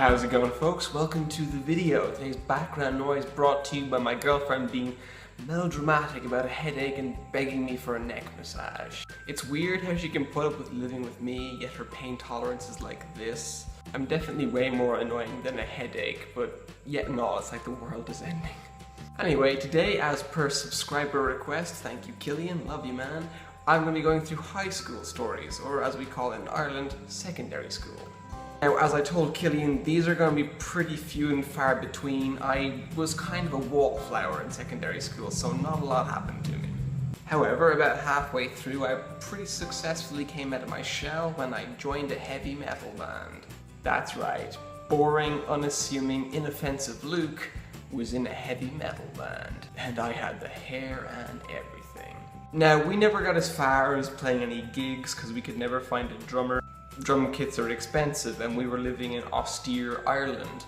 How's it going, folks? Welcome to the video. Today's background noise brought to you by my girlfriend being melodramatic about a headache and begging me for a neck massage. It's weird how she can put up with living with me, yet her pain tolerance is like this. I'm definitely way more annoying than a headache, but yet in all, it's like the world is ending. Anyway, today, as per subscriber request, thank you Killian, love you man, I'm going to be going through high school stories, or as we call it in Ireland, secondary school. Now, as I told Killian, these are going to be pretty few and far between. I was kind of a wallflower in secondary school, so not a lot happened to me. However, about halfway through, I pretty successfully came out of my shell when I joined a heavy metal band. That's right, boring, unassuming, inoffensive Luke was in a heavy metal band, and I had the hair and everything. Now, we never got as far as playing any gigs because we could never find a drummer. Drum kits are expensive and we were living in austere Ireland.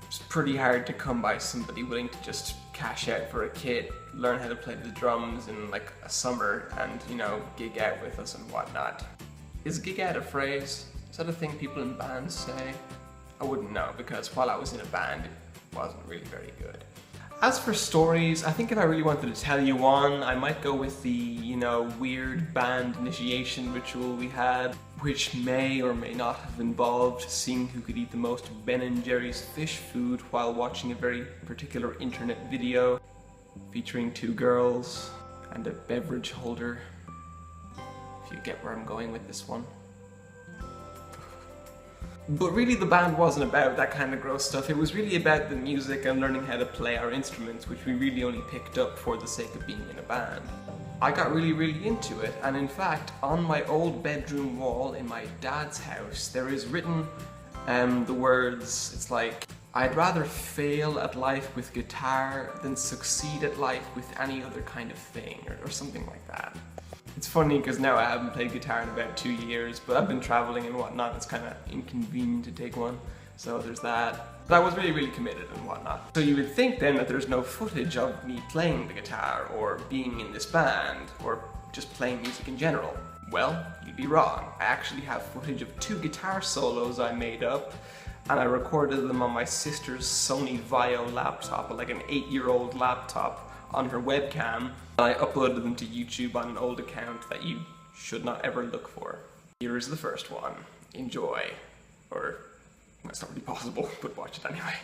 It's pretty hard to come by somebody willing to just cash out for a kit, learn how to play the drums in like a summer and, you know, gig out with us and whatnot. Is gig out a phrase? Is that a thing people in bands say? I wouldn't know because while I was in a band it wasn't really very good. As for stories, I think if I really wanted to tell you one, I might go with the, you know, weird band initiation ritual we had, which may or may not have involved seeing who could eat the most Ben & Jerry's fish food while watching a very particular internet video featuring two girls and a beverage holder, if you get where I'm going with this one. But really the band wasn't about that kind of gross stuff, it was really about the music and learning how to play our instruments, which we really only picked up for the sake of being in a band. I got really into it, and in fact, on my old bedroom wall in my dad's house, there is written the words, it's like, I'd rather fail at life with guitar than succeed at life with any other kind of thing, or something like that. It's funny because now I haven't played guitar in about 2 years, but I've been traveling and whatnot, it's kind of inconvenient to take one, so there's that. But I was really committed and whatnot. So you would think then that there's no footage of me playing the guitar, or being in this band, or just playing music in general. Well, you'd be wrong. I actually have footage of 2 guitar solos I made up, and I recorded them on my sister's Sony Vaio laptop, like an 8-year-old laptop, on her webcam, and I uploaded them to YouTube on an old account that you should not ever look for. Here is the first one. Enjoy. Or, that's not really possible, but watch it anyway.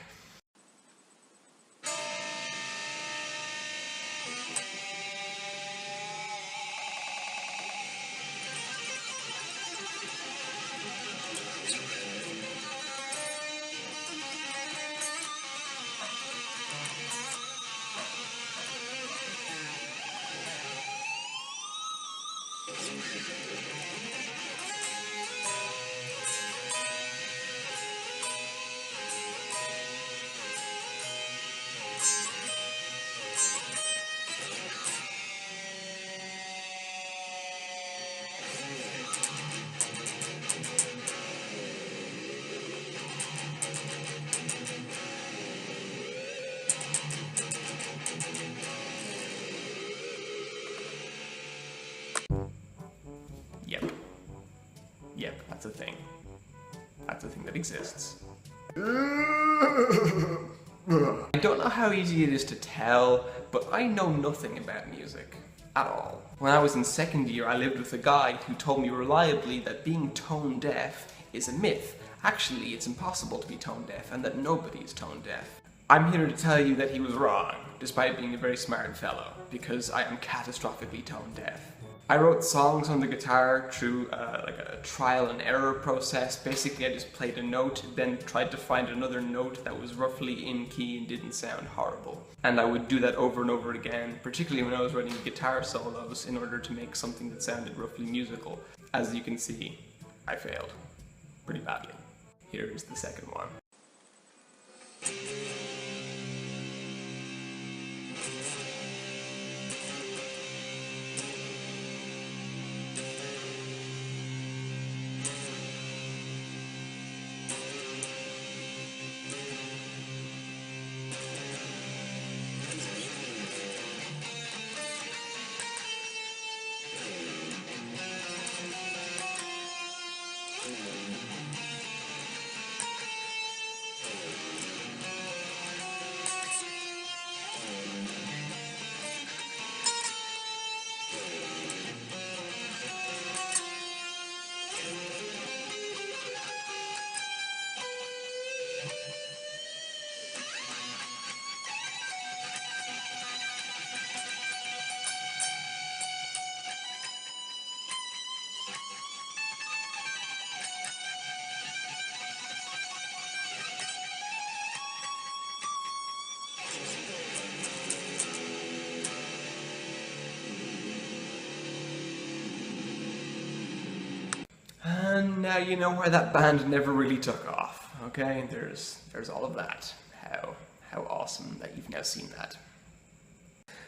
Yep, that's a thing. That's a thing that exists. I don't know how easy it is to tell, but I know nothing about music. At all. When I was in second year, I lived with a guy who told me reliably that being tone deaf is a myth. Actually, it's impossible to be tone deaf, and that nobody is tone deaf. I'm here to tell you that he was wrong, despite being a very smart fellow, because I am catastrophically tone deaf. I wrote songs on the guitar through like a trial and error process. Basically, I just played a note, then tried to find another note that was roughly in key and didn't sound horrible. And I would do that over and over again, particularly when I was writing guitar solos in order to make something that sounded roughly musical. As you can see, I failed pretty badly. Here is the second one. now you know why that band never really took off, okay? There's all of that. How awesome that you've now seen that.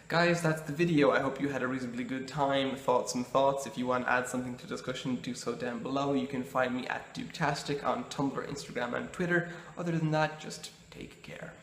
Guys, that's the video. I hope you had a reasonably good time. Thoughts and thoughts. If you want to add something to discussion, do so down below. You can find me at Duketastic on Tumblr, Instagram and Twitter. Other than that, just take care.